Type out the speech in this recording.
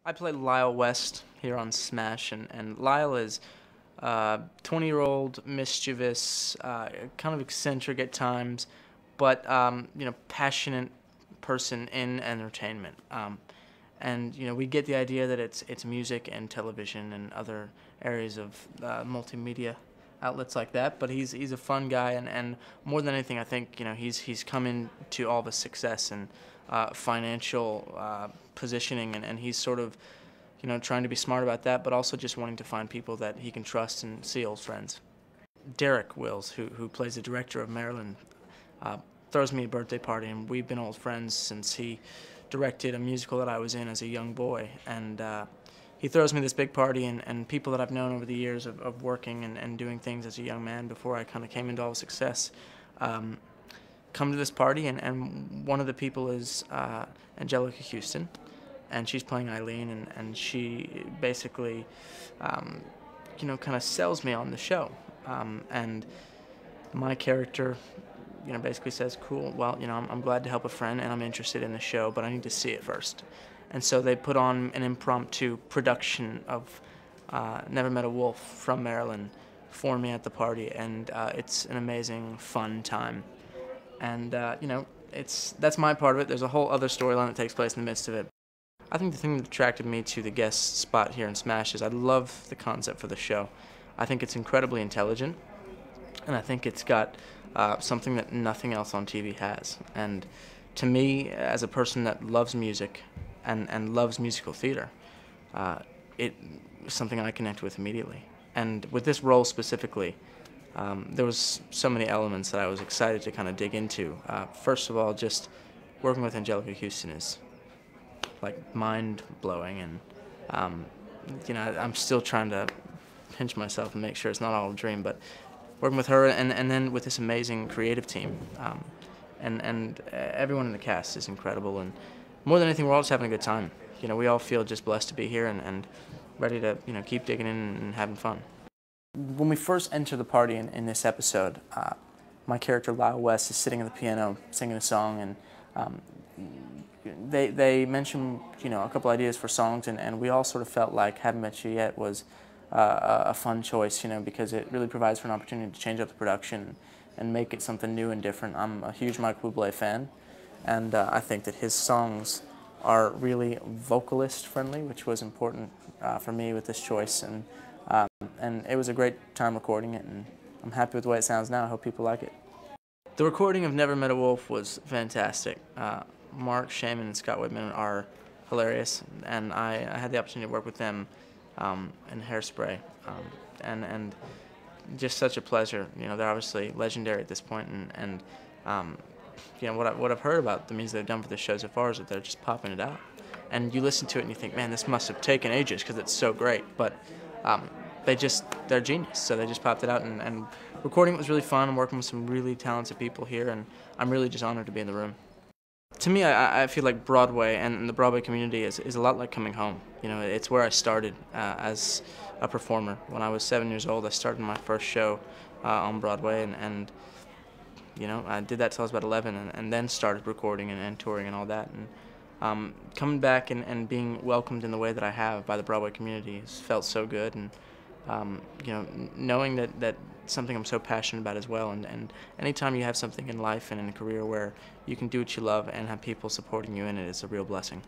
I play Lyle West here on Smash, and Lyle is 20-year-old, mischievous, kind of eccentric at times, but passionate person in entertainment. And we get the idea that it's music and television and other areas of multimedia outlets like that. But he's a fun guy, and more than anything, I think he's come into all the success and financial positioning, and he's sort of trying to be smart about that, but also just wanting to find people that he can trust and see old friends. Derek Wills, who plays the director of Maryland, throws me a birthday party, and we've been old friends since he directed a musical that I was in as a young boy. And he throws me this big party, and people that I've known over the years of working and doing things as a young man before I kind of came into all success come to this party, and one of the people is Angelica Houston, and she's playing Eileen, and she basically kind of sells me on the show. And my character basically says, cool, well, I'm glad to help a friend, and I'm interested in the show, but I need to see it first. And so they put on an impromptu production of Never Met a Wolf from Maryland for me at the party, and it's an amazing, fun time. And, that's my part of it. There's a whole other storyline that takes place in the midst of it. I think the thing that attracted me to the guest spot here in Smash is I love the concept for the show. I think it's incredibly intelligent, and I think it's got something that nothing else on TV has. And to me, as a person that loves music and loves musical theater, it was something I connect with immediately. And with this role specifically, there was so many elements that I was excited to kind of dig into. First of all, just working with Angelica Houston is like mind-blowing, and I'm still trying to pinch myself and make sure it's not all a dream, but working with her and then with this amazing creative team, and everyone in the cast is incredible, and more than anything, we're all just having a good time. We all feel just blessed to be here and ready to keep digging in and having fun. When we first enter the party in this episode, my character Lyle West is sitting at the piano singing a song, and they mentioned a couple ideas for songs, and we all sort of felt like Haven't Met You Yet was a fun choice, because it really provides for an opportunity to change up the production and make it something new and different. I'm a huge Michael Bublé fan, and I think that his songs are really vocalist friendly, which was important for me with this choice, and it was a great time recording it, and I'm happy with the way it sounds now. I hope people like it. The recording of Never Met a Wolf was fantastic. Mark Shaman and Scott Whitman are hilarious, and I had the opportunity to work with them in Hairspray, and just such a pleasure. They're obviously legendary at this point, and what I've heard about the music they've done for the show so far is that they're just popping it out, and you listen to it and you think, man, this must have taken ages because it's so great, but they're genius, so they just popped it out, and recording it was really fun. I'm working with some really talented people here, and I'm really just honored to be in the room. To me, I feel like Broadway and the Broadway community is a lot like coming home. It's where I started as a performer. When I was 7 years old, I started my first show on Broadway, and I did that till I was about 11, and then started recording and touring and all that. And coming back and being welcomed in the way that I have by the Broadway community has felt so good, and knowing that something I'm so passionate about as well, and anytime you have something in life and in a career where you can do what you love and have people supporting you in it, it's a real blessing.